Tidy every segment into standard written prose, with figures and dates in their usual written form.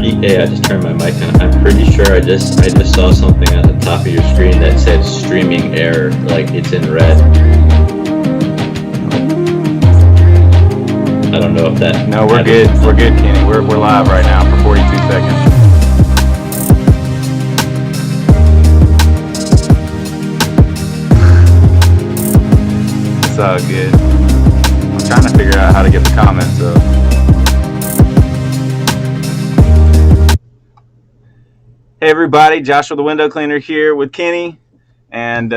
Hey, I just turned my mic on. I'm pretty sure I just saw something at the top of your screen that said streaming error, like it's in red. I don't know if that. No, we're good. We're good, Kenny. We're live right now for 42 seconds. It's all good. I'm trying to figure out how to get the comments up. Hey everybody, Joshua the window cleaner here with Kenny. And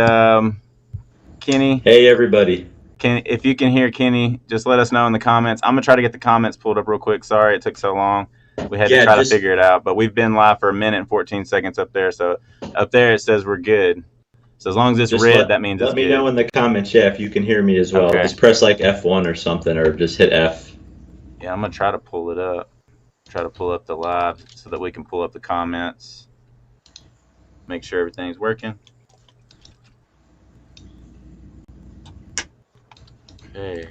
Kenny. Hey everybody. If you can hear Kenny, just let us know in the comments. I'm going to try to get the comments pulled up real quick. Sorry it took so long. We had to try to figure it out. But we've been live for 1 minute and 14 seconds up there. So up there it says we're good. So as long as it's red, that means it's good. Let me know in the comments, if you can hear me as well. Okay. Just press like F1 or something, or just hit F. Yeah, I'm going to try to pull it up. Try to pull up the live so that we can pull up the comments. Make sure everything's working. Okay.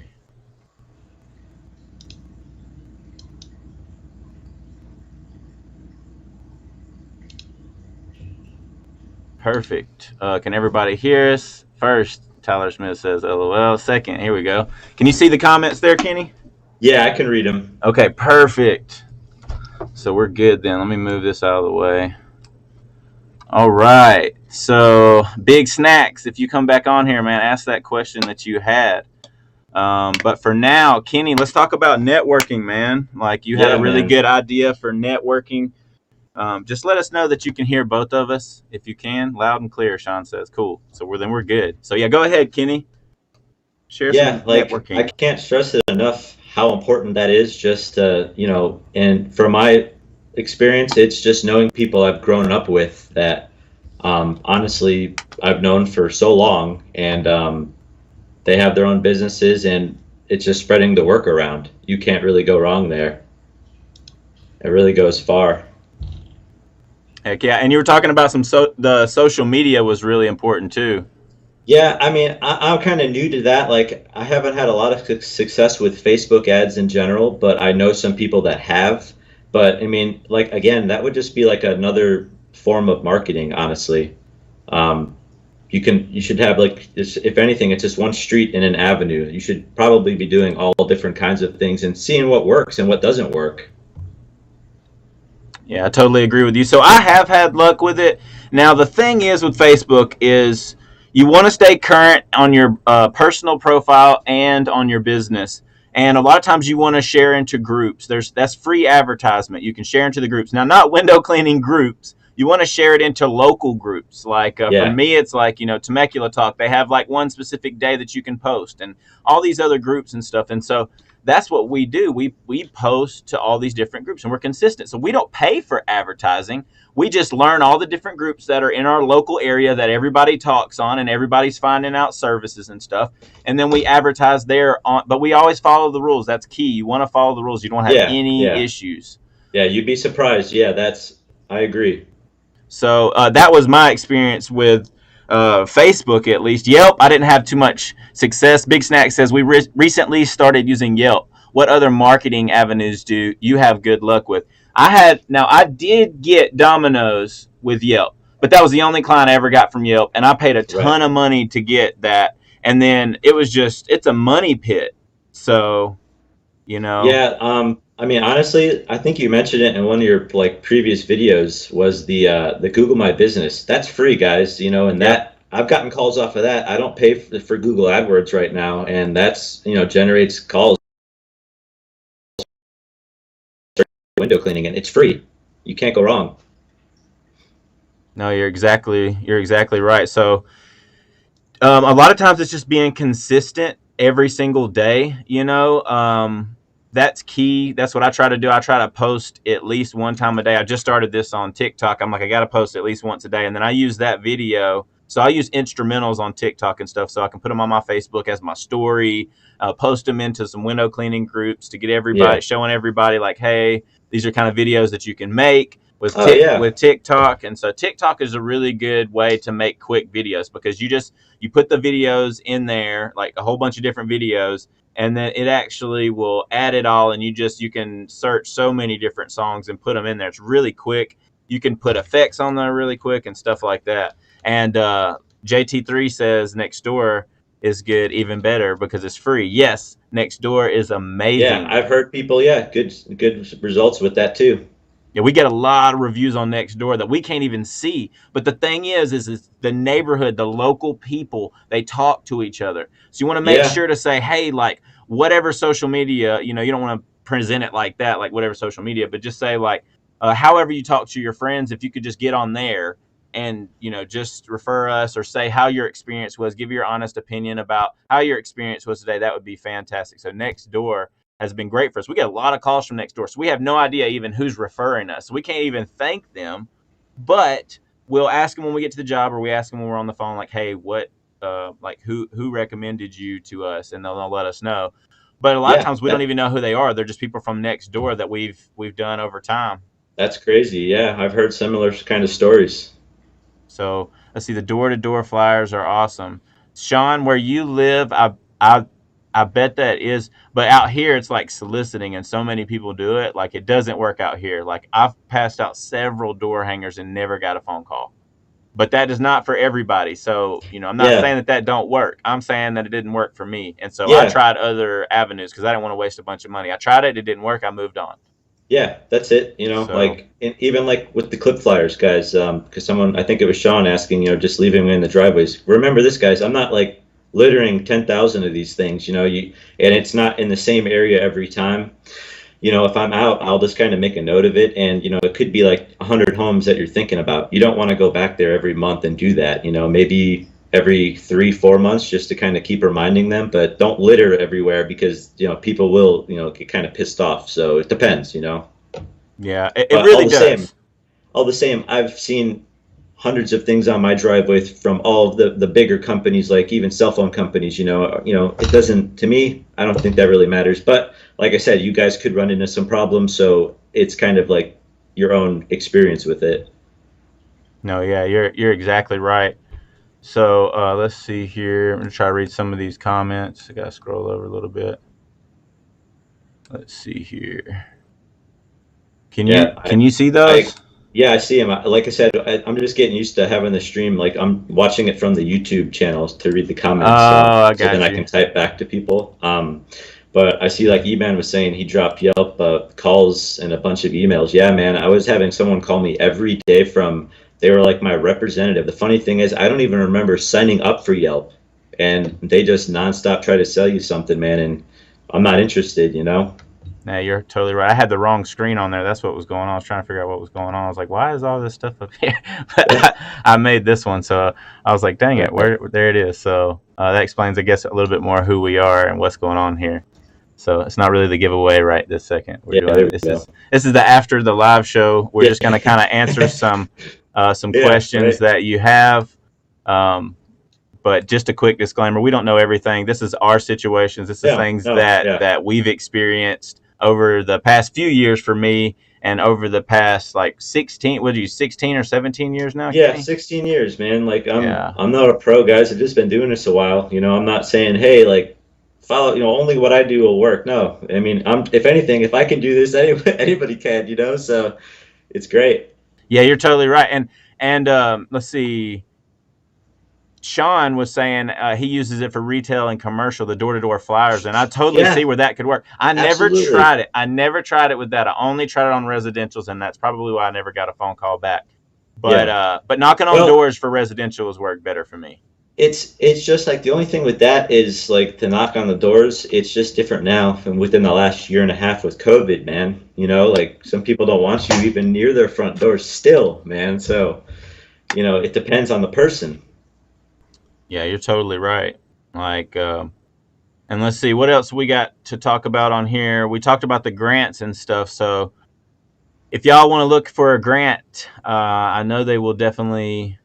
Perfect. Can everybody hear us? First, Tyler Smith says LOL. Second, here we go. Can you see the comments there, Kenny? Yeah, I can read them. Okay, perfect. So we're good then. Let me move this out of the way. All right. So, Big Snacks, if you come back on here, man, ask that question that you had. But for now, Kenny, let's talk about networking, man. Like you had a really good idea for networking. Just let us know that you can hear both of us if you can, loud and clear. Sean says, "Cool." So we're good. So yeah, go ahead, Kenny. Share some networking. I can't stress it enough how important that is. Just and from my experience, it's just knowing people I've grown up with that honestly I've known for so long, and they have their own businesses, and it's just spreading the work around. You can't really go wrong there. It really goes far. Heck yeah. And you were talking about the social media was really important too. Yeah, I mean, I'm kind of new to that. Like, I haven't had a lot of success with Facebook ads in general, but I know some people that have. But I mean, like, again, that would just be like another form of marketing, honestly. You should have, like, if anything, it's just one street and an avenue. You should probably be doing all different kinds of things and seeing what works and what doesn't work. Yeah, I totally agree with you. So I have had luck with it. Now, the thing is with Facebook is you want to stay current on your personal profile and on your business. And a lot of times you want to share into groups. That's free advertisement. You can share into the groups. Now, not window cleaning groups. You want to share it into local groups. Like for me, it's like, Temecula Talk. They have like one specific day that you can post and all these other groups and stuff. And so that's what we do. We post to all these different groups and we're consistent. So we don't pay for advertising. We just learn all the different groups that are in our local area that everybody talks on and everybody's finding out services and stuff. And then we advertise there but we always follow the rules. That's key. You want to follow the rules. You don't have any issues. Yeah, you'd be surprised. Yeah, I agree. So that was my experience with Facebook, at least. Yelp, I didn't have too much success. Big Snack says we recently started using Yelp. What other marketing avenues do you have good luck with? I did get Domino's with Yelp, but that was the only client I ever got from Yelp, and I paid a ton of money to get that. And then it's a money pit. So, Yeah, I mean, honestly, I think you mentioned it in one of your previous videos was the Google My Business. That's free, guys. And that I've gotten calls off of that. I don't pay for Google AdWords right now, and that's generates calls. Window cleaning, and it's free. You can't go wrong. No, you're exactly right. So a lot of times it's just being consistent every single day. That's key. That's what I try to do. I try to post at least one time a day. I just started this on TikTok. I'm like, I got to post at least once a day. And then I use that video. So I use instrumentals on TikTok and stuff so I can put them on my Facebook as my story, post them into some window cleaning groups to get everybody, showing everybody like, hey, these are kind of videos that you can make. Oh yeah. with TikTok. And so TikTok is a really good way to make quick videos, because you put the videos in there, like a whole bunch of different videos, and then it actually will add it all, and you can search so many different songs and put them in there. It's really quick. You can put effects on there really quick and stuff like that. And JT3 says Nextdoor is good, even better because it's free. Yes, Nextdoor is Yeah, amazing. I've heard people, yeah, good results with that too. Yeah, we get a lot of reviews on Nextdoor that we can't even see. But the thing is the neighborhood, the local people, they talk to each other. So you want to make Yeah, sure to say, hey, like whatever social media, you don't want to present it like that, like whatever social media, but just say like, however you talk to your friends, if you could just get on there and just refer us, or say how your experience was, give your honest opinion about how your experience was today, that would be fantastic. So Nextdoor has been great for us. We get a lot of calls from Nextdoor, so we have no idea even who's referring us. So we can't even thank them, but we'll ask them when we get to the job, or we ask them when we're on the phone, like, hey, like who recommended you to us, and they'll let us know. But a lot of yeah, times we don't even know who they are. They're just people from Nextdoor that we've done over time. that's crazy. Yeah, I've heard similar kind of stories. So let's see. The door-to-door flyers are awesome. Sean, where you live, I bet that is. But out here, it's like soliciting, and so many people do it. Like it doesn't work out here. Like I've passed out several door hangers and never got a phone call. But that is not for everybody. So I'm not Yeah, saying that don't work. I'm saying that it didn't work for me, and so I yeah, tried other avenues because I didn't want to waste a bunch of money. I tried it. It didn't work. I moved on. yeah. That's it. So Like even like with the clip flyers, guys. Because someone, I think it was Sean asking, just leaving them in the driveways. Remember this, guys. I'm not like littering 10,000 of these things. And it's not in the same area every time. If I'm out, I'll just kind of make a note of it. And, it could be like 100 homes that you're thinking about. You don't want to go back there every month and do that. Maybe every 3, 4 months just to kind of keep reminding them. But don't litter everywhere because, people will, get kind of pissed off. So it depends. yeah, it But really does. all the same, I've seen hundreds of things on my driveway from all of the bigger companies, like even cell phone companies. It doesn't, to me, I don't think that really matters. But like I said, you guys could run into some problems, so it's kind of like your own experience with it. No, yeah, you're exactly right. So let's see here. I'm gonna try to read some of these comments. I gotta scroll over a little bit. Let's see here. Can you Yeah, can you see I those? yeah, I see him. Like I said, I'm just getting used to having the stream. Like I'm watching it from the YouTube channels to read the comments, Oh, I so then got I you. can type back to people. But I see like E-Man was saying he dropped Yelp calls and a bunch of emails. Yeah, man, I was having someone call me every day from. They were like my representative. The funny thing is, I don't even remember signing up for Yelp, and they just nonstop try to sell you something, man. And I'm not interested. No, you're totally right. I had the wrong screen on there. That's what was going on. I was trying to figure out what was going on. I was like, why is all this stuff up here? But I made this one, so I was like, dang it, where there it is. So that explains, I guess, a little bit more who we are and what's going on here. So it's not really the giveaway right this second. We're Yeah, there doing we go. this is the after the live show. We're Yeah, just gonna kind of answer some yeah, questions right. that you have. Um, but just a quick disclaimer: we don't know everything. This is our situations. This is No, things no, yeah. that we've experienced over the past few years for me, and over the past like 16. What are you, 16 or 17 years now, Yeah, Kenny? 16 years, man. Like I'm Yeah. I'm not a pro, guys. I've just been doing this a while. I'm not saying, hey, like follow, only what I do will work. No. I mean, if anything, if I can do this, anybody can. So it's great. Yeah, you're totally right. And let's see. Sean was saying he uses it for retail and commercial, the door to door flyers, and I totally see Yeah, where that could work. I never absolutely. tried it. I never tried it with that. I only tried it on residentials, and that's probably why I never got a phone call back. Yeah. But knocking on Well, doors for residentials worked better for me. it's just like the only thing with that is like to knock on the doors. It's just different now and within the last year and a half with COVID, man. Like some people don't want you even near their front doors still, man. So, it depends on the person. Yeah, you're totally right. Like, and let's see what else we got to talk about on here. We talked about the grants and stuff. So if y'all want to look for a grant, I know they will definitely.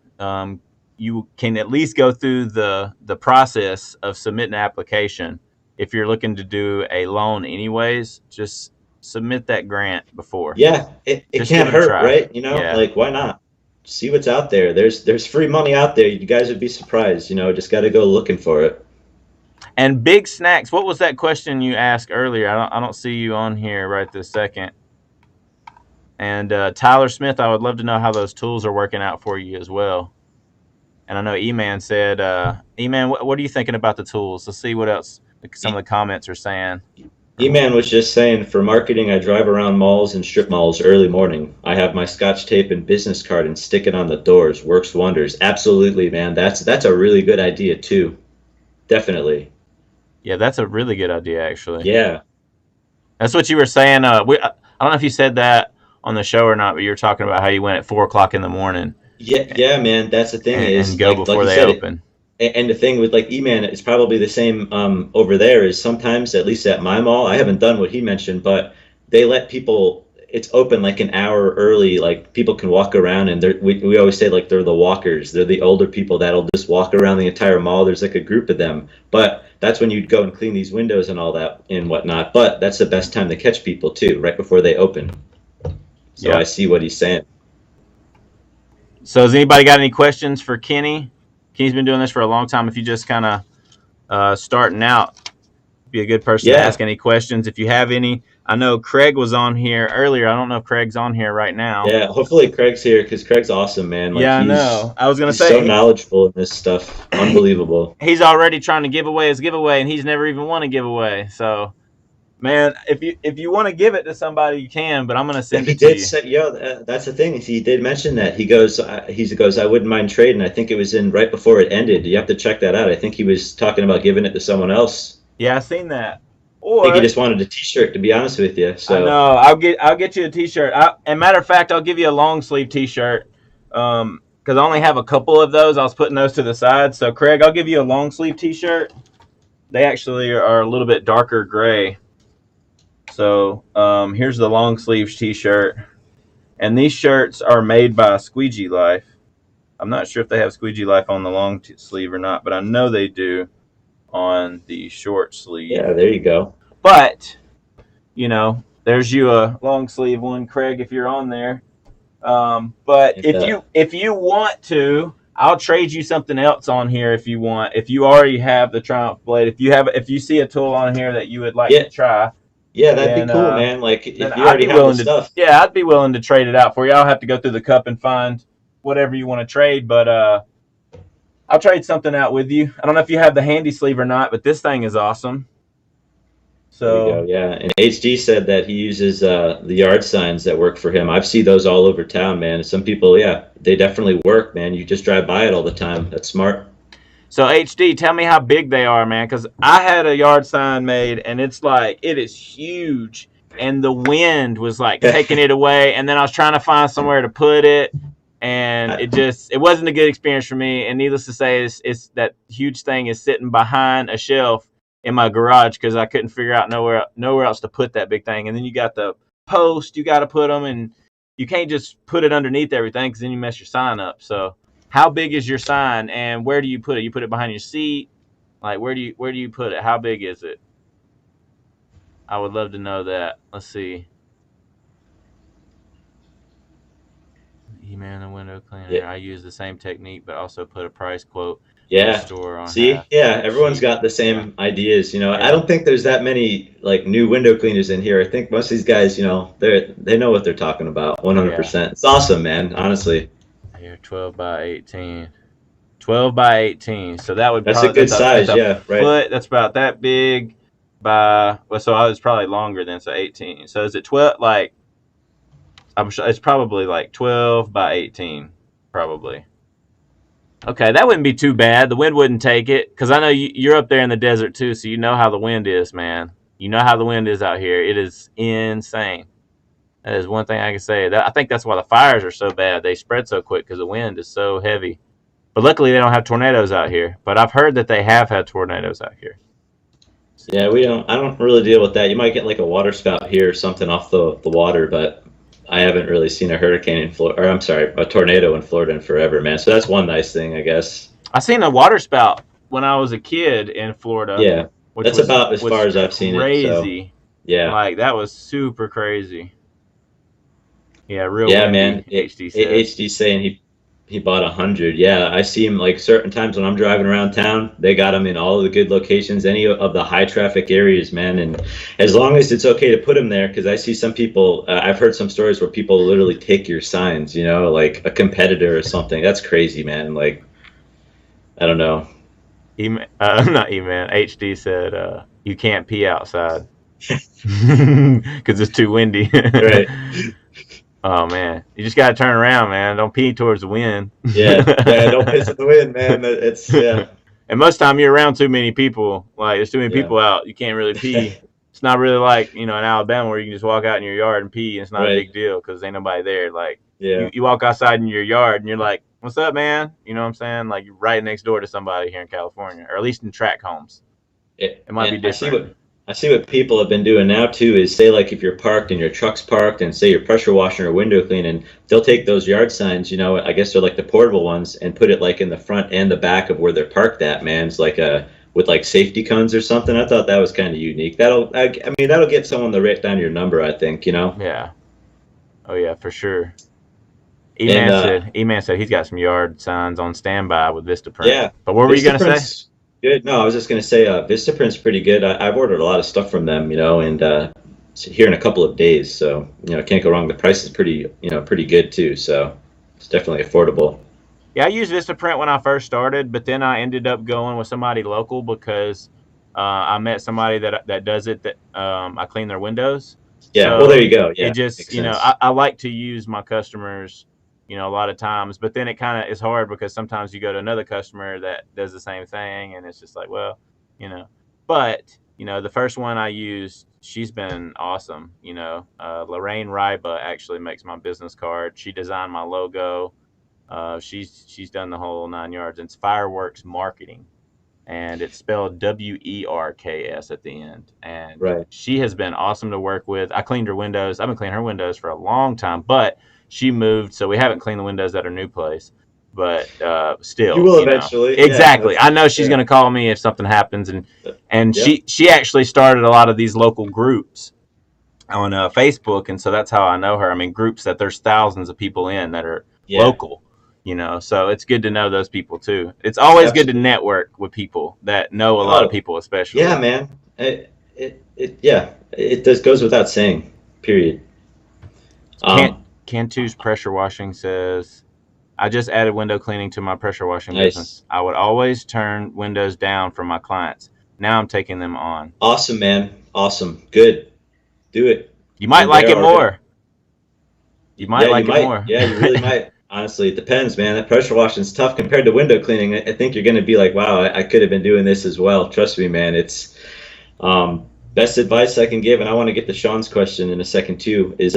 You can at least go through the process of submitting an application. If you're looking to do a loan, anyways, just submit that grant before. Yeah, it Just give can't it a hurt, try. right? Yeah. Like why not? See what's out there. There's free money out there. You guys would be surprised, just got to go looking for it. And big snacks. What was that question you asked earlier? I don't see you on here right this second. And Tyler Smith, I would love to know how those tools are working out for you as well. And I know E-Man said, E-Man, what are you thinking about the tools? Let's see what else some of the comments are saying. E-Man was just saying, for marketing, I drive around malls and strip malls early morning. I have my Scotch tape and business card and stick it on the doors. Works wonders. Absolutely, man. That's a really good idea too. Definitely. Yeah, that's a really good idea, actually. Yeah. That's what you were saying. I don't know if you said that on the show or not, but you were talking about how you went at 4 o'clock in the morning Yeah, man. That's the thing and is go like before you they said open. and the thing with like E-Man, it's probably the same over there. Is sometimes, at least at my mall, I haven't done what he mentioned, but they let people. It's open like an hour early. Like people can walk around, and we always say like they're the walkers. They're the older people that'll just walk around the entire mall. There's like a group of them, but that's when you'd go and clean these windows and all that and whatnot. But that's the best time to catch people too, right before they open. So Yeah. I see what he's saying. So has anybody got any questions for Kenny? Kenny's been doing this for a long time. If you just kind of starting out, be a good person to Yeah. ask any questions if you have any. I know Craig was on here earlier. I don't know if Craig's on here right now. Yeah, hopefully Craig's here because Craig's awesome, man. Like Yeah, I know. I was gonna he's so say knowledgeable in this stuff. Unbelievable. he's already trying to give away his giveaway, and he's never even won a giveaway. So, man, if you want to give it to somebody, you can. But I'm gonna Yeah, send he it to did you. say, that's the thing. Is he did mention that. He goes, I wouldn't mind trading. I think it was in right before it ended. You have to check that out. I think he was talking about giving it to someone else. Yeah, I seen that. I think he Or just wanted a T-shirt, to be honest with you. I So know I'll get you a T-shirt. And matter of fact, I'll give you a long sleeve T-shirt. Because I only have a couple of those. I was putting those to the side. So Craig, I'll give you a long sleeve T-shirt. They actually are a little bit darker gray. So here's the long sleeves T-shirt, and these shirts are made by Squeegee Life. I'm not sure if they have Squeegee Life on the long sleeve or not, but I know they do on the short sleeve. yeah, there you go. But there's you a long sleeve one, Craig, if you're on there. But And, if you want to, I'll trade you something else on here if you want. If you already have the Triumph blade, if you see a tool on here that you would like yeah, to try, yeah, that'd then be cool, man. Like then if you I'd already be have the willing to. stuff. Yeah, I'd be willing to trade it out for you. I'll have to go through the cup and find whatever you want to trade, but I'll trade something out with you. I don't know if you have the handy sleeve or not, but this thing is awesome. There you go. So Yeah, and HG said that he uses the yard signs that work for him. I've seen those all over town, man. Some people, yeah, they definitely work, man. You just drive by it all the time. That's smart. So HD, tell me how big they are, man. Because I had a yard sign made, and it is huge, and the wind was like taking it away, and then I was trying to find somewhere to put it, and it wasn't a good experience for me. And needless to say, it's that huge thing is sitting behind a shelf in my garage because I couldn't figure out nowhere else to put that big thing. And then you got the post, you got to put them, and you can't just put it underneath everything because then you mess your sign up. So how big is your sign, and where do you put it? You put it behind your seat? Like, where do you put it? How big is it? I would love to know that. Let's see. Email and window cleaner. Yeah. I use the same technique, but also put a price quote Yeah. store on See, half. yeah, everyone's got the same ideas. I don't think there's that many like new window cleaners in here. I think most of these guys, they know what they're talking about. 100%. It's awesome, man. Honestly. Here, 12 by 18. 12 by 18. So that would That's a good size. Yeah, right. Foot. That's about that big. So I was probably longer than 18. So is it 12? Like, I'm sure it's probably like 12 by 18, probably. Okay, that wouldn't be too bad. The wind wouldn't take it because I know you're up there in the desert too, so you know how the wind is, man. You know how the wind is out here. It is insane. That is one thing I can say. I think that's why the fires are so bad. They spread so quick because the wind is so heavy. But luckily, they don't have tornadoes out here. But I've heard that they have had tornadoes out here. Yeah, I don't really deal with that. You might get like a water spout here or something off the water, but I haven't really seen a hurricane in Florida, or I'm sorry, a tornado in Florida in forever, man. So that's one nice thing, I guess. I seen a water spout when I was a kid in Florida. Yeah, that's about as far as I've seen it. Crazy. Yeah. Like that was super crazy. Yeah, real Yeah, man. windy. HD said. HD saying he bought 100. Yeah, I see him like certain times when I'm driving around town. They got them in all of the good locations, any of the high traffic areas, man. And as long as it's okay to put them there, because I see some people. I've heard some stories where people literally take your signs. Like a competitor or something. That's crazy, man. Like I don't know. Not E-Man. HD said, you can't pee outside because it's too windy. Right. Oh man, you just gotta turn around, man. Don't pee towards the wind. Yeah. Yeah. Don't piss in the wind, man. It's yeah. And most time you're around too many people. Like there's too many Yeah. people out. You can't really pee. It's not really like in Alabama where you can just walk out in your yard and pee and it's not a Right. big deal because ain't nobody there. Like Yeah. you walk outside in your yard and you're like, "What's up, man?" You know what I'm saying? Like you're right next door to somebody here in California, or at least in tract homes. It might be And different. I see what people have been doing now too is say like if you're parked and your truck's parked and say you're pressure washing or window cleaning, they'll take those yard signs, I guess they're like the portable ones and put it like in the front and the back of where they're parked at, man. It's like a with like safety cones or something. I thought that was kind of unique. I mean that'll get someone to write down your number, I think. Yeah. Oh yeah, for sure. And E-Man said he's got some yard signs on standby with Vistaprint. yeah, But what were you gonna say? Vistaprint's good. No, I was just gonna say Vistaprint's pretty good. I've ordered a lot of stuff from them, and it's here in a couple of days, so can't go wrong. The price is pretty good too, so it's definitely affordable. Yeah, I used Vistaprint when I first started, but then I ended up going with somebody local because I met somebody that does it. That I clean their windows, Yeah, well there you so go. it Yeah, just makes sense. I like to use my customers, a lot of times. But then it kind of is hard because sometimes you go to another customer that does the same thing, and it's just like, well, you know. But the first one I used, she's been awesome. Lorraine Ryba actually makes my business card. She designed my logo. She's done the whole 9 yards. It's Fireworks Marketing, and it's spelled WERKS at the end. And Right. she has been awesome to work with. I cleaned her windows. I've been cleaning her windows for a long time, but she moved, so we haven't cleaned the windows at her new place. But You still, will eventually. Yeah, exactly. I know she's yeah. going to call me if something happens, and Yep. she actually started a lot of these local groups on Facebook, and so that's how I know her. I mean, groups that there's thousands of people in that are Yeah. local, so it's good to know those people too. It's always good to Absolutely. network with people that know a lot of Oh, people, yeah, especially. man. Yeah, it just goes without saying. Period. Can't Um, Cantu's pressure washing says, I just added window cleaning to my pressure washing nice. business. I would always turn windows down for my clients. Now I'm taking them on. Awesome, man. Awesome. Good. Do it. You I might mean, like they it are good. more. You might Yeah, you like it might. more. Yeah, you really might. Honestly, it depends, man. That pressure washing is tough compared to window cleaning. I think you're going to be like, wow, I could have been doing this as well. Trust me, man. It's best advice I can give, and I want to get to Sean's question in a second too. Is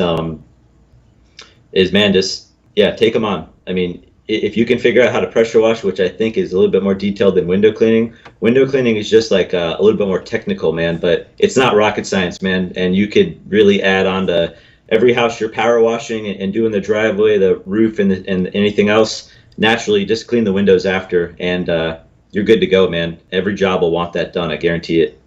man, just yeah, take them on. I mean, if you can figure out how to pressure wash, which I think is a little bit more detailed than window cleaning. Window cleaning is just like a little bit more technical, man, but it's not rocket science, man. And you could really add on to every house you're power washing and doing the driveway, the roof, and anything else. Naturally, just clean the windows after, and you're good to go, man. Every job will want that done. I guarantee it.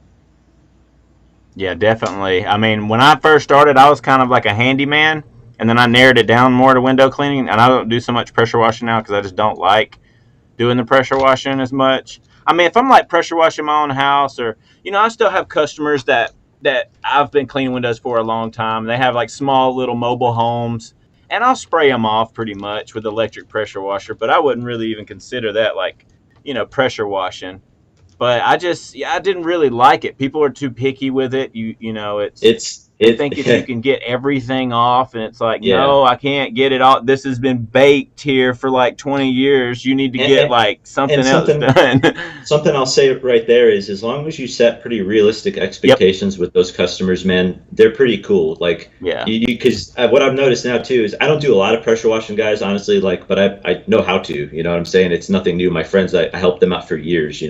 Yeah, definitely. I mean, when I first started, I was kind of like a handyman, and then I narrowed it down more to window cleaning, and I don't do so much pressure washing now because I just don't like doing the pressure washing as much. I mean, if I'm like pressure washing my own house, or I still have customers that I've been cleaning windows for a long time. They have like small little mobile homes, and I'll spray them off pretty much with electric pressure washer. But I wouldn't really even consider that like pressure washing. But I didn't really like it. People are too picky with it. It's It's they think if you it. can get everything off, and it's like, Yeah. no, I can't get it all. This has been baked here for like 20 years. You need to And, get and, like and something else something done. something I'll say right there is as long as you set pretty realistic Yep. expectations with those customers, man, they're pretty cool. Like Yeah. because what I've noticed now too is I don't do a lot of pressure washing, guys, honestly. Like, but I know how to. You know what I'm saying? It's nothing new. My friends, I helped them out for years.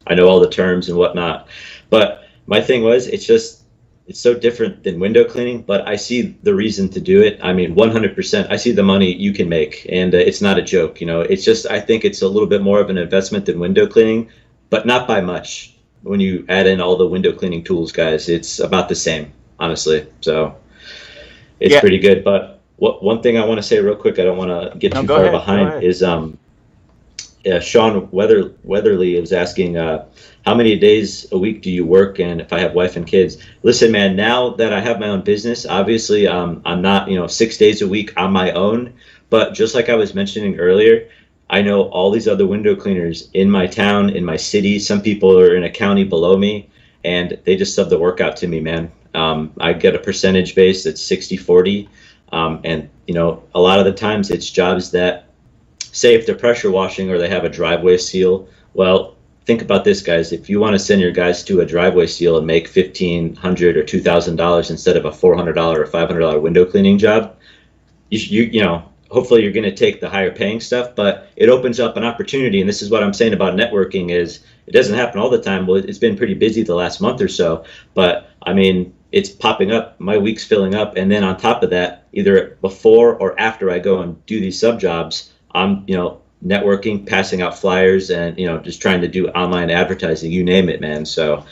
I know all the terms and whatnot. But my thing was, it's so different than window cleaning, but I see the reason to do it. I mean, 100%. I see the money you can make, and it's not a joke. It's just I think it's a little bit more of an investment than window cleaning, but not by much. When you add in all the window cleaning tools, guys, it's about the same. honestly. So it's Yeah. pretty good. But one thing I want to say real quick, I don't want to get No, too go far ahead. Go behind, ahead. is Sean Weatherly was asking, how many days a week do you work, and if I have wife and kids. Listen, man, now that I have my own business, obviously I'm not 6 days a week on my own, but just like I was mentioning earlier, I know all these other window cleaners in my town, in my city. Some people are in a county below me, and they just sub the work out to me, man. I get a percentage base that's 60/40, and a lot of the times it's jobs that, say, if they're pressure washing or they have a driveway seal. Well, think about this, guys. If you want to send your guys to a driveway seal and make $1,500 or $2,000 instead of a $400 or $500 window cleaning job, hopefully you're going to take the higher paying stuff. But it opens up an opportunity, and this is what I'm saying about networking: is it doesn't happen all the time. Well, it's been pretty busy the last month or so, but I mean, it's popping up. My week's filling up, and then on top of that, either before or after I go and do these sub jobs, I'm networking, passing out flyers, and just trying to do online advertising, you name it, man. So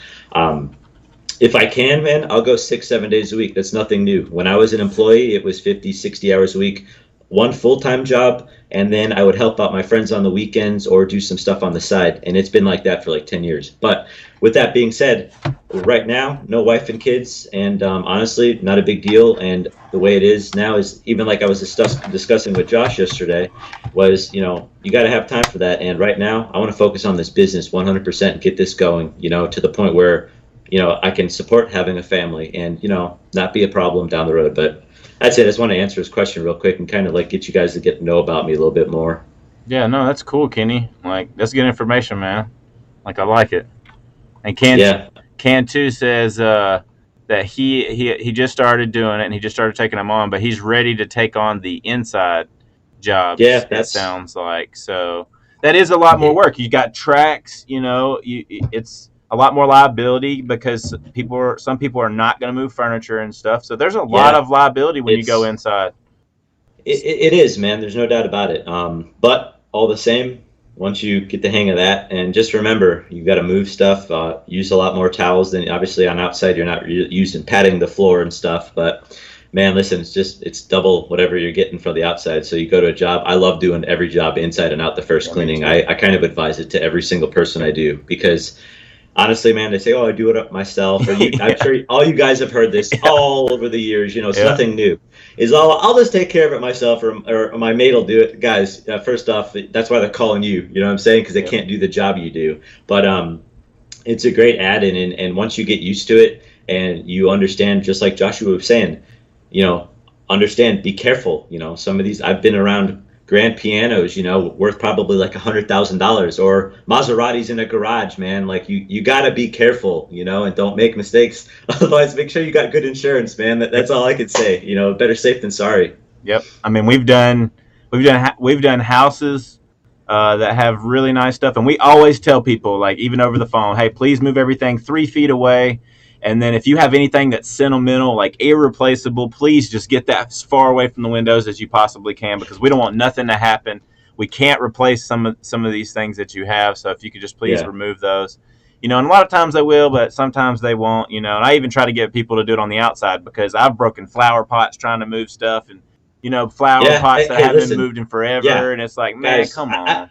if I can, man, I'll go 6 7 days a week. That's nothing new. When I was an employee, it was 50 60 hours a week, one full-time job, and then I would help out my friends on the weekends or do some stuff on the side, and it's been like that for like 10 years. But with that being said, right now, no wife and kids, and honestly, not a big deal. And the way it is now is, even like I was discussing with Josh yesterday, was you got to have time for that. And right now, I want to focus on this business 100% and get this going, to the point where I can support having a family and not be a problem down the road. But that's it. I just want to answer his question real quick and kind of like get you guys to get to know about me a little bit more. Yeah, no, that's cool, Kenny. Like, that's good information, man. Like, I like it. And Yeah, Can2 says that he just started doing it and he just started taking them on, but he's ready to take on the inside yeah, jobs. It that's sounds like so that is a lot more it, work. You got tracks, it's a lot more liability because some people are not going to move furniture and stuff. So there's a lot yeah, of liability when you go it's inside. it is, man. There's no doubt about it. But all the same, once you get the hang of that, and just remember, you got to move stuff. Use a lot more towels than, obviously, on outside. You're not using patting the floor and stuff. But man, listen, it's double whatever you're getting for the outside. So you go to a job. I love doing every job inside and out the first Yeah, me cleaning. too. I kind of advise it to every single person I do, because honestly, man, they say, "Oh, I do it up myself." Or I'm Yeah, sure all you guys have heard this yeah, all over the years. It's yeah, nothing new. I'll just take care of it myself, or my mate will do it. Guys, first off, that's why they're calling you. You know what I'm saying? Because they yeah, can't do the job you do. But it's a great add-in, and once you get used to it and you understand, just like Joshua was saying, you know, understand, be careful. Some of these, I've been around grand pianos, worth probably like $100,000, or Maseratis in a garage, man. Like, you gotta be careful, and don't make mistakes. Otherwise, make sure you got good insurance, man. That's all I could say. Better safe than sorry. yep. I mean, we've done houses that have really nice stuff, and we always tell people, like, even over the phone, hey, please move everything 3 feet away. And then if you have anything that's sentimental, like irreplaceable, please just get that as far away from the windows as you possibly can, because we don't want nothing to happen. We can't replace some of these things that you have, so if you could just please Yeah, remove those. And a lot of times they will, but sometimes they won't. And I even try to get people to do it on the outside, because I've broken flower pots trying to move stuff, and flower yeah. pots Hey, that hey, haven't been listen. moved in Yeah, forever, and it's like, man, guys, come I, on.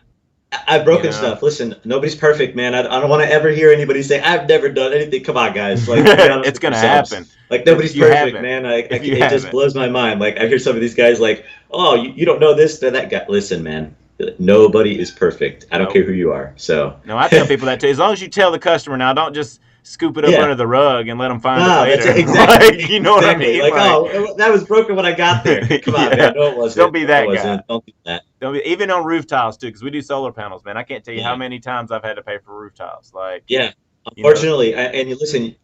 I've You broken know, stuff. Listen, nobody's perfect, man. I don't want to ever hear anybody say I've never done anything. Come on, guys. Like, be honest it's with gonna yourselves. happen Like, if nobody's you perfect, haven't. man. If you It just haven't. blows my mind. Like, I hear some of these guys like, "Oh, you don't know this, that guy." Listen, man. Nobody is perfect. I don't Nope. care who you are. So, No, I tell people that too. As long as you tell the customer, now, don't just scoop it up yeah. under the rug and let them find it Nah, that's later. it. Like, Exactly. you know what I Exactly. mean? Like, Like, oh, that was broken when I got there. Come on, yeah, man. No, it don't wasn't. be No, it that guy. wasn't. Don't do that. Don't be, even on roof tiles too, because we do solar panels, man. I can't tell you how Yeah. many times I've had to pay for roof tiles. Like, Yeah. you know, Unfortunately, and you listen,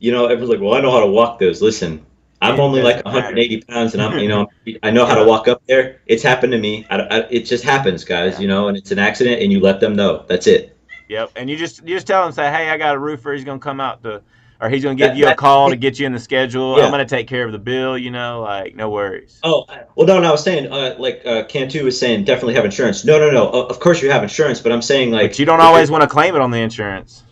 everyone's like, "Well, I know how to walk those." Listen, I'm it only like doesn't 180 matter. pounds, and I know how to Yeah, walk up there. It's happened to me. It just happens, guys. yeah. And it's an accident, and you let them know. That's it. Yep, and you just tell him, say, hey, I got a roofer. He's gonna come out or he's gonna give That you a that call to get you in the schedule. I'm yeah. gonna take care of the bill. Like, no worries. Oh, well, no, no. I was saying, like Cantu was saying, definitely have insurance. No, no, no. Of course you have insurance, but I'm saying, But like, you don't if you're always want to claim it on the insurance.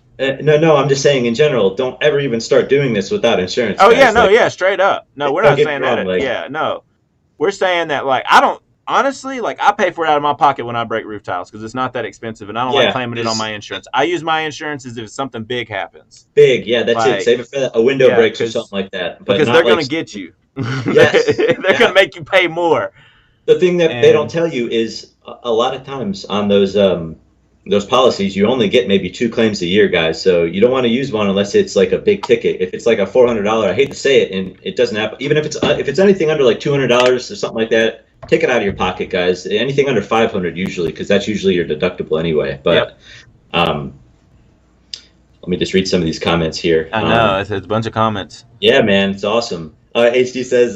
No, I'm just saying in general, don't ever even start doing this without insurance, Oh yeah, guys. no, Like, yeah, straight up. No, we're don't not get me saying wrong. that. Like, Yeah, no, we're saying that like I don't honestly like I pay for it out of my pocket when I break roof tiles because it's not that expensive, and I don't like yeah, claiming it on my just insurance. I use my insurance as if something big happens. big. Yeah, that's it. Like Save it for a window yeah, breaks or something like that, but because not they're like, gonna get you. yes, They're gonna yeah. make you pay more. The thing that they don't And tell you is a lot of times on those policies, you only get maybe 2 claims a year, guys. So you don't want to use one unless it's like a big ticket. If it's like a $400, I hate to say it, and it doesn't happen. Even if it's anything under like $200 or something like that, take it out of your pocket, guys. Anything under 500 usually, because that's usually your deductible anyway. yep, But um, let me just read some of these comments here. I know it's a bunch of comments. Yeah, man, it's awesome. HD says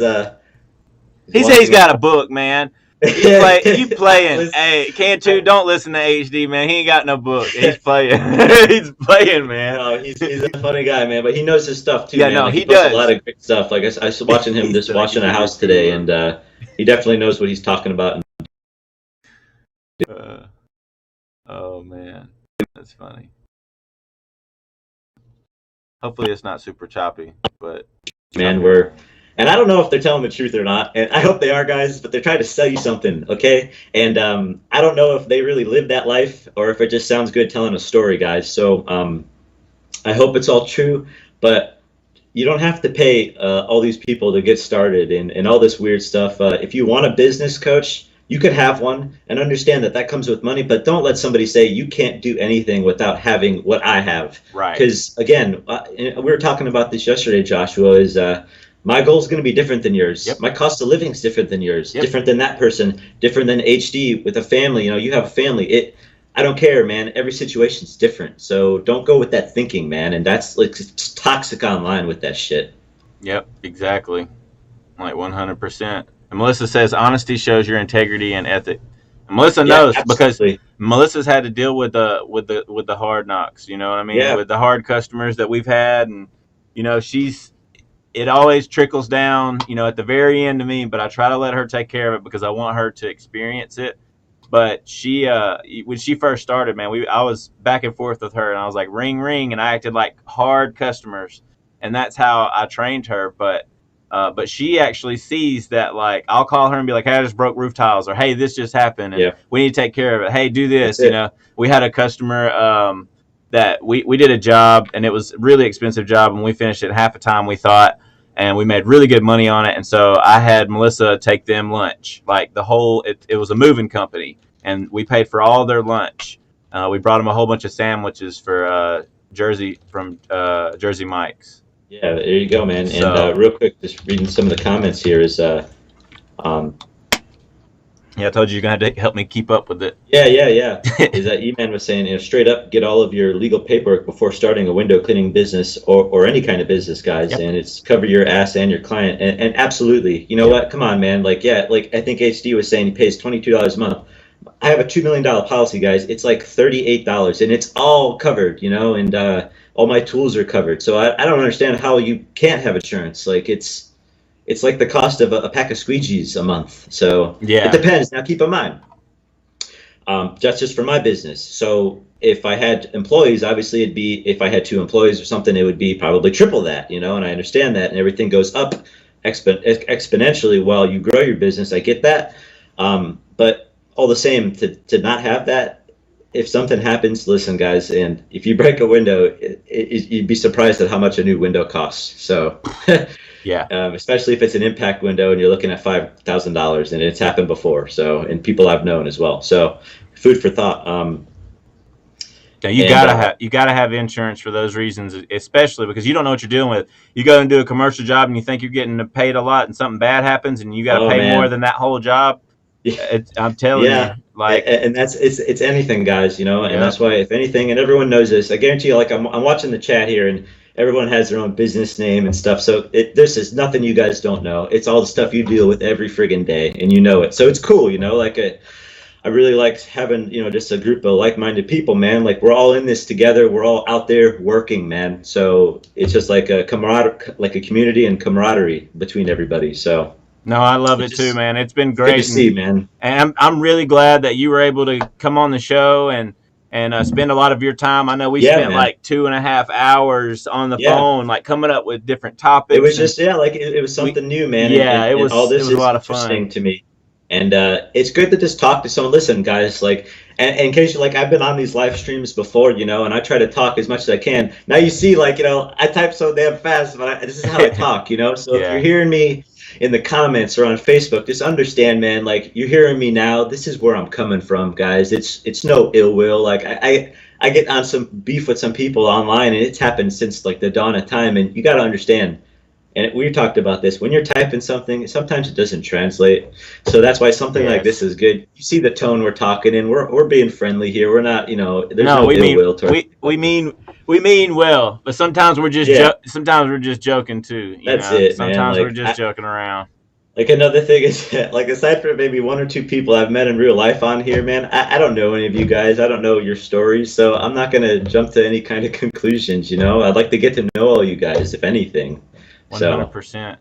he's He said he's watching. got a book, man. You playing. Hey, can't you? Don't listen to HD, man. He ain't got no book. He's playing. He's playing, man. No, he's a funny guy, man. But he knows his stuff too, Yeah, man. no, Like he he posts a lot does. of great stuff. Like I was watching him He just said I washing give a you your house today, free and he definitely knows what he's talking about. oh man, that's funny. Hopefully it's not super choppy, but Man, and I don't know if they're telling the truth or not, and I hope they are, guys. But they're trying to sell you something, okay? And I don't know if they really live that life or if it just sounds good telling a story, guys. So I hope it's all true, but you don't have to pay all these people to get started and all this weird stuff. If you want a business coach, you could have one and understand that that comes with money, but don't let somebody say you can't do anything without having what I have. right. Because again, we were talking about this yesterday, Joshua, is my goal is going to be different than yours. Yep. My cost of living is different than yours, Yep. different than that person, different than HD with a family. You know, you have a family. I don't care, man. Every situation's different. So don't go with that thinking, man. And that's like it's toxic online with that shit. Yep, exactly. Like 100%. And Melissa says honesty shows your integrity and ethic. And Melissa Yeah, knows because absolutely. Melissa's had to deal with the hard knocks. You know what I mean? Yeah, With the hard customers that we've had, and you know it always trickles down. You know, at the very end to me. But I try to let her take care of it because I want her to experience it. But she, when she first started, man, I was back and forth with her, and I was like, ring, ring, and I acted like hard customers, and that's how I trained her. But she actually sees that, like, I'll call her and be like, hey, I just broke roof tiles, or hey, this just happened, and yeah, we need to take care of it. Hey, do that's this. You it. know, we had a customer that we did a job, and it was a really expensive job, and we finished it half the time we thought, and we made really good money on it. And so I had Melissa take them lunch, like it was a moving company, and we paid for all their lunch. We brought them a whole bunch of sandwiches for Jersey Mike's. Yeah, there you go, man. And So real quick, just reading some of the comments here is um, yeah, I told you you're gonna have to help me keep up with it. yeah. Is that E-Man was saying, straight up, get all of your legal paperwork before starting a window cleaning business or any kind of business, guys. Yep. And it's cover your ass and your client. And absolutely, you know what? Come on, man. Like, yeah, like I think HD was saying he pays $22 a month. I have a $2 million policy, guys. It's like $38, and it's all covered, you know, and all my tools are covered. So I don't understand how you can't have insurance. Like it's like the cost of a pack of squeegees a month. So it Yeah. depends. Now keep in mind, that's just for my business. So if I had employees, obviously it'd be, if I had 2 employees or something, it would be probably triple that, you know, and I understand that, and everything goes up exponentially while you grow your business. I get that. But all the same, to not have that, if something happens, listen, guys, and if you break a window, you'd be surprised at how much a new window costs. So, Yeah. especially if it's an impact window and you're looking at $5,000, and it's happened before. So, and people I've known as well. So, food for thought. Yeah, you gotta have insurance for those reasons, especially because you don't know what you're dealing with. You go and do a commercial job and you think you're getting paid a lot, and something bad happens, and you got to Oh pay more man, than that whole job. I'm telling you, yeah, like, and that's it's anything, guys, you know, and yeah, that's why if anything, and everyone knows this, I guarantee you, like I'm watching the chat here, and everyone has their own business name and stuff. So this is nothing you guys don't know. It's all the stuff you deal with every friggin' day, and you know it. So it's cool, you know, like I really like having, you know, just a group of like-minded people, man. Like we're all in this together. We're all out there working, man. So it's just like a camaraderie, like a community and camaraderie between everybody. So no, I love it's it too, just man. It's been good to great, see, man. and I'm really glad that you were able to come on the show and spend a lot of your time. I know we Yeah, spent man. like 2.5 hours on the Yeah. phone, like coming up with different It was topics, and just, yeah, like it was we, something new, man, yeah, it and all was it this was a is lot of fun. interesting to me. And it's good to just talk to someone. Listen, guys, like, and in case you like, I've been on these live streams before, and I try to talk as much as I can. Now you see, like, I type so damn fast, but this is how I talk. So if you're Yeah. hearing me in the comments or on Facebook, just understand, man, like you're hearing me now. This is where I'm coming from, guys. It's no ill will. Like I get on some beef with some people online, and it's happened since like the dawn of time. And you got to understand. And we talked about this. When you're typing something, sometimes it doesn't translate. So that's why something like this Yes. is good. You see the tone we're talking in. We're being friendly here. We're not, there's No, no we ill mean will towards anybody. we mean well, but sometimes we're just Yeah, sometimes we're just joking too. that's it, man. Sometimes we're just joking around. Like another thing is that, like, aside from maybe one or two people I've met in real life on here, man, I don't know any of you guys. I don't know your stories, so I'm not gonna jump to any kind of conclusions. I'd like to get to know all you guys, if anything. So 100%.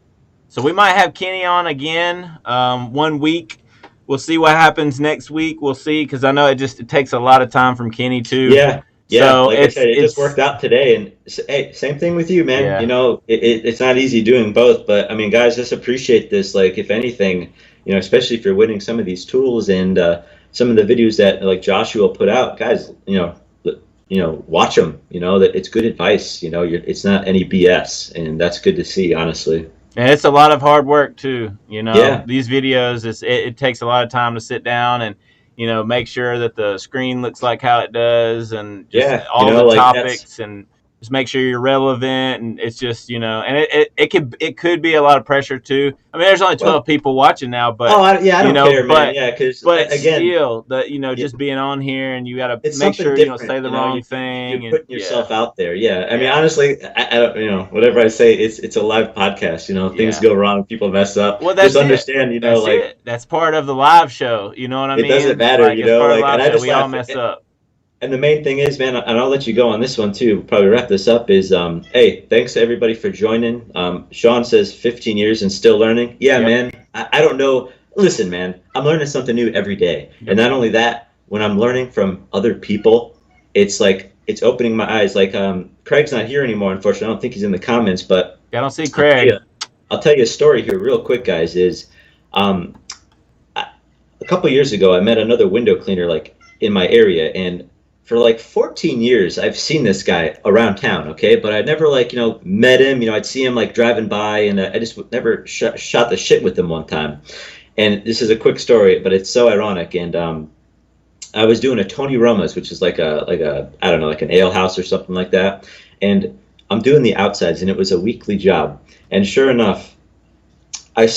So we might have Kenny on again 1 week. We'll see what happens next week. We'll see, because I know it takes a lot of time from Kenny too. yeah, yeah. So Like I said, it just it's worked out today, and hey, same thing with you, man. yeah. It's not easy doing both, but I mean, guys, just appreciate this. Like, if anything, especially if you're winning some of these tools and some of the videos that like Joshua put out, guys, watch them. That it's good advice. It's not any BS, and that's good to see, honestly. And it's a lot of hard work too. Yeah, These videos, it takes a lot of time to sit down and make sure that the screen looks like how it does, and just yeah. all the Like that's topics, and just make sure you're relevant. And it's just and it could be a lot of pressure too. I mean, there's only well. 12 people watching now, Oh, but I don't care, man. but Yeah, because but it's again, still that yeah, just being on here, and you got to it's make something sure you don't different. say the wrong You're thing, and putting yeah, yourself out there. Yeah, I mean, yeah, honestly, I don't. Whatever I say, it's a live podcast. Things yeah. go wrong, people mess up. Well, Just that's it. understand. That's Like it. That's part of the live show. You know what I it doesn't mean? matter. Like, it's part of the Like, and live I show. just We all laugh. mess up. And the main thing is, man, and I'll let you go on this one too. Probably wrap this up. Is hey, thanks to everybody for joining. Sean says 15 years and still learning. Yeah, Yep. man. I don't know. Listen, man, I'm learning something new every day, and Yep. not only that, when I'm learning from other people, it's like it's opening my eyes. Like Craig's not here anymore, unfortunately. I don't think he's in the comments, but I don't see I'll tell Craig. you, I'll tell you a story here, real quick, guys. Is um, a couple years ago, I met another window cleaner like in my area, and for like 14 years, I've seen this guy around town, okay? But I'd never like, met him. I'd see him like driving by, and I just never shot the shit with him one time. And this is a quick story, but it's so ironic. And I was doing a Tony Roma's, which is like a I don't know, like an ale house or something like that. And I'm doing the outsides, and it was a weekly job. And sure enough, I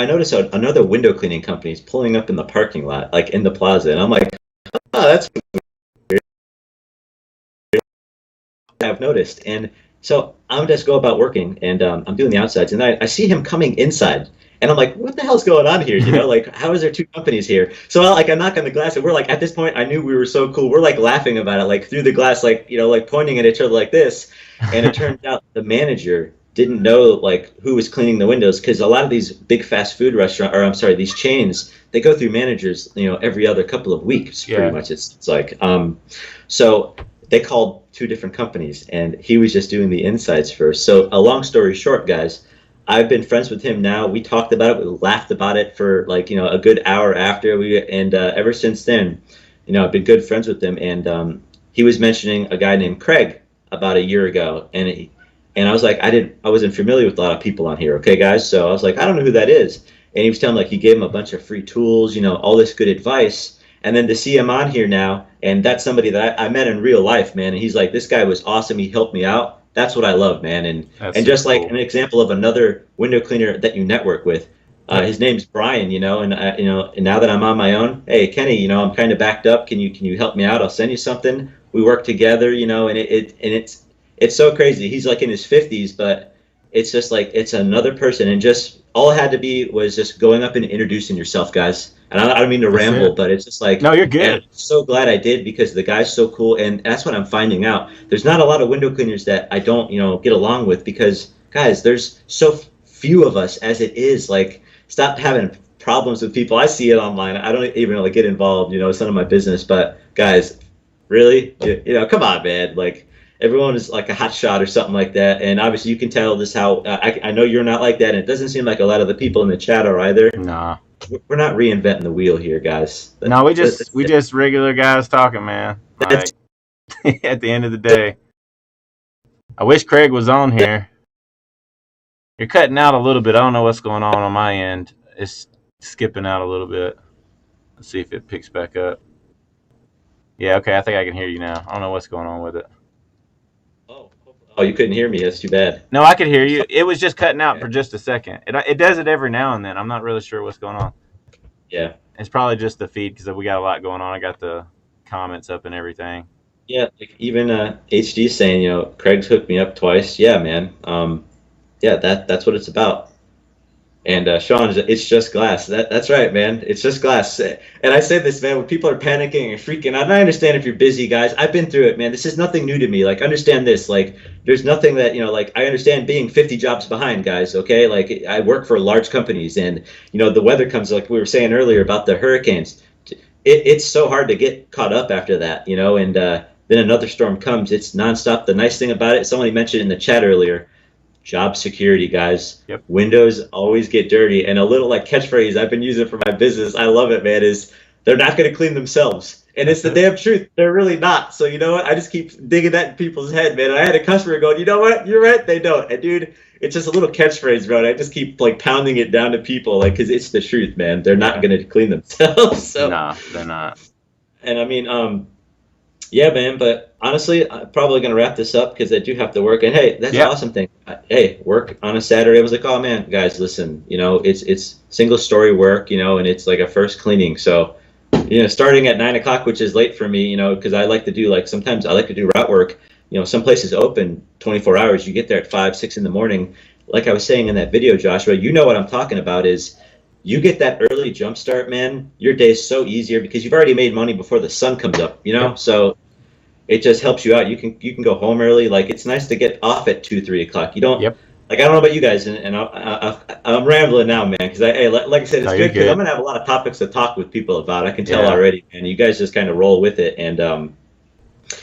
noticed another window cleaning company is pulling up in the parking lot, like in the plaza, and I'm like, oh, that's I've noticed. And so I'm just go about working, and I'm doing the outsides, and I see him coming inside, and I'm like, what the hell's going on here? Like, how is there two companies here? So like I knock on the glass, and we're like, at this point, I knew we were so cool. We're like laughing about it, like through the glass, like like pointing at each other like this. And it turns out the manager didn't know like who was cleaning the windows, because a lot of these big fast food restaurant, or I'm sorry, these chains, they go through managers, every other couple of weeks, pretty Yeah. much. It's like so they called two different companies, and he was just doing the insides first. So a long story short, guys, I've been friends with him now. We talked about it, we laughed about it for like a good hour after and ever since then, I've been good friends with him. And he was mentioning a guy named Craig about a year ago, and I was like, I wasn't familiar with a lot of people on here, okay, guys. So I was like, I don't know who that is. And he was telling like he gave him a bunch of free tools, all this good advice. And then to see him on here now, and that's somebody that I met in real life, man. And he's like, this guy was awesome. He helped me out. That's what I love, man. That's And super just like cool. an example of another window cleaner that you network with, his name's Brian, and now that I'm on my own, hey, Kenny, I'm kind of backed up. Can you help me out? I'll send you something. We work together, and it's so crazy. He's like in his 50s, but it's just like it's another person, and just all it had to be was just going up and introducing yourself, guys. And I don't mean to That's ramble, it. but it's just like, No, you're man, good. I'm so glad I did, because the guy's so cool, and that's what I'm finding out. There's not a lot of window cleaners that I don't, get along with, because guys, there's so few of us as it is. Like, stop having problems with people. I see it online. I don't even like get involved. It's none of my business. But guys, Really? Come on, man. Like everyone is like a hot shot or something like that. And obviously, you can tell this how I know you're not like that, and it doesn't seem like a lot of the people in the chat are either. Nah. We're not reinventing the wheel here, guys. No, we just regular guys talking, man. That's Like at the end of the day. I wish Craig was on here. You're cutting out a little bit. I don't know what's going on my end. It's skipping out a little bit. Let's see if it picks back up. Yeah, okay. I think I can hear you now. I don't know what's going on with it. oh, you couldn't hear me. That's too bad. No, I could hear you. It was just cutting out for just a second. It does it every now and then. I'm not really sure what's going on. Yeah. It's probably just the feed because we got a lot going on. I got the comments up and everything. Yeah, like even HD saying, Craig's hooked me up twice. Yeah, man. Yeah, that's what it's about. And Sean, it's just glass. That's right, man. It's just glass. And I say this, man, when people are panicking and freaking out. And I understand if you're busy, guys. I've been through it, man. This is nothing new to me. Like, understand this. Like, there's nothing that like I understand being 50 jobs behind, guys. Okay, like I work for large companies, and the weather comes like we were saying earlier about the hurricanes. It's so hard to get caught up after that, and then another storm comes. It's nonstop. The nice thing about it, somebody mentioned in the chat earlier, job security, guys. Yep. Windows always get dirty. And a little like catchphrase I've been using for my business, I love it, man, is they're not going to clean themselves. And it's the damn truth. They're really not. So you know what? I just keep digging that in people's head, man. And I had a customer going, you know what? You're right. They don't. And dude, it's just a little catchphrase, bro. And I just keep like pounding it down to people, like, because it's the truth, man. They're not going to clean themselves. So. No, they're not. And I mean, yeah, man, but honestly, I'm probably going to wrap this up because I do have to work. And hey, that's an awesome thing. Hey, work on a Saturday. I was like, oh man, guys, listen, it's single story work, and it's like a first cleaning. So, starting at 9 o'clock, which is late for me, because I like to do sometimes I like to do route work. Some places open 24 hours. You get there at 5, 6 in the morning. Like I was saying in that video, Joshua, you know what I'm talking about is you get that early jump start, man, your day's so easier because you've already made money before the sun comes up, Yep. So it just helps you out. You can go home early. Like it's nice to get off at 2, 3 o'clock. You don't like I don't know about you guys, and I'm rambling now, man, because like I said, it's good because I'm gonna have a lot of topics to talk with people about. I can tell already, and you guys just kind of roll with it. And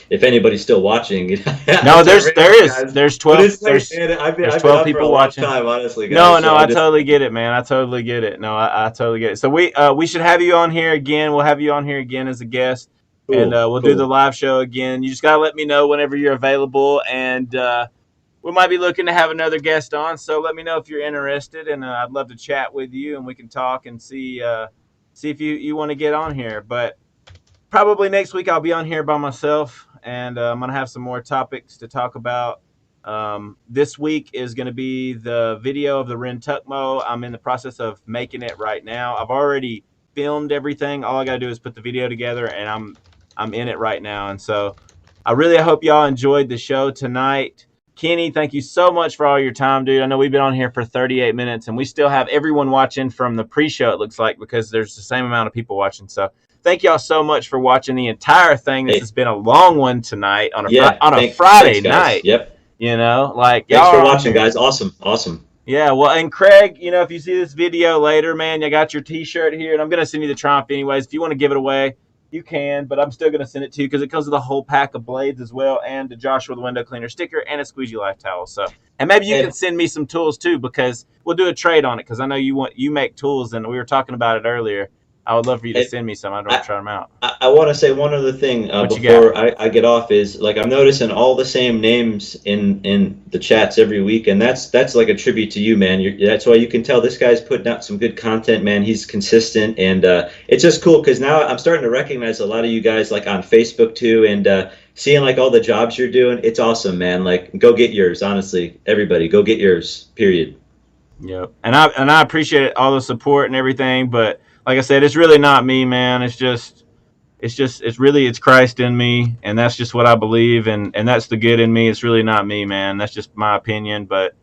if anybody's still watching, no, there's 12 there's 12 people watching. Time, honestly, guys. No, I totally get it, man. I totally get it. No, I totally get it. So we should have you on here again. We'll have you on here again as a guest. Cool, and we'll do the live show again. You just got to let me know whenever you're available. And we might be looking to have another guest on. So let me know if you're interested. And I'd love to chat with you. And we can talk and see if you want to get on here. But probably next week I'll be on here by myself. And I'm going to have some more topics to talk about. This week is going to be the video of the Ren Tuckmo. I'm in the process of making it right now. I've already filmed everything. All I got to do is put the video together, and I'm in it right now. And so I really hope y'all enjoyed the show tonight. Kenny, thank you so much for all your time, dude. I know we've been on here for 38 minutes, and we still have everyone watching from the pre-show, it looks like, because there's the same amount of people watching. So thank y'all so much for watching the entire thing. This has been a long one tonight on a Friday night. Yep. Like thanks for watching, guys. Awesome. Yeah, well, and Craig, if you see this video later, man, you got your T-shirt here, and I'm going to send you the Triumph anyways. If you want to give it away, you can, but I'm still going to send it to you because it comes with a whole pack of blades as well, and the Joshua the Window Cleaner sticker and a Squeegee Life towel. So, and maybe you can send me some tools too, because we'll do a trade on it, because I know you make tools, and we were talking about it earlier. I would love for you to send me some. I'd want to try them out. I want to say one other thing before I get off is, like, I'm noticing all the same names in the chats every week, and that's like a tribute to you, man. That's why you can tell this guy's putting out some good content, man. He's consistent, and it's just cool because now I'm starting to recognize a lot of you guys, like, on Facebook too, and seeing, like, all the jobs you're doing. It's awesome, man. Like, go get yours, honestly. Everybody, go get yours, period. Yep. And I appreciate all the support and everything, but like I said, it's really not me, man. It's Christ in me, and that's just what I believe, and that's the good in me. It's really not me, man. That's just my opinion, but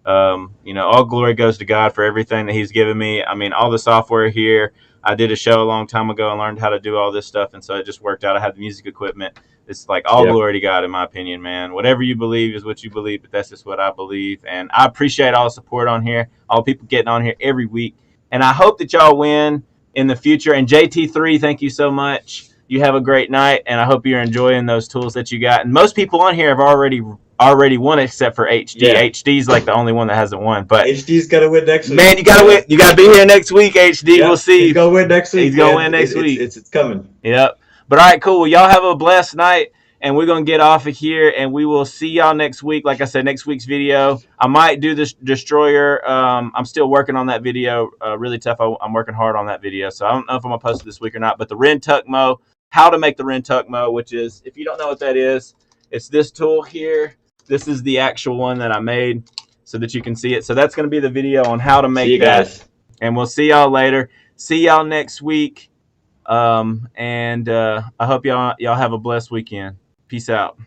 all glory goes to God for everything that He's given me. I mean, all the software here. I did a show a long time ago and learned how to do all this stuff, and so it just worked out. I had the music equipment. It's like all glory to God, in my opinion, man. Whatever you believe is what you believe, but that's just what I believe, and I appreciate all the support on here, all the people getting on here every week. And I hope that y'all win in the future. And JT3, thank you so much. You have a great night, and I hope you're enjoying those tools that you got. And most people on here have already won, except for HD. Yeah. HD's like the only one that hasn't won. But HD's got to win next week. man, you gotta win. You gotta be here next week, HD. Yep, We'll see. He's gonna win next week. He's gonna win next week. It's coming. Yep. But all right, cool. Y'all have a blessed night, and we're gonna get off of here, and we will see y'all next week. Like I said, next week's video, I might do this destroyer. I'm still working on that video. Really tough. I'm working hard on that video, so I don't know if I'm gonna post it this week or not. But the Ren Tuck Mow, how to make the Ren Tuck Mow, which is, if you don't know what that is, it's this tool here. This is the actual one that I made, so that you can see it. So that's gonna be the video on how to make see you that. guys. And we'll see y'all later. See y'all next week. I hope y'all have a blessed weekend. Peace out.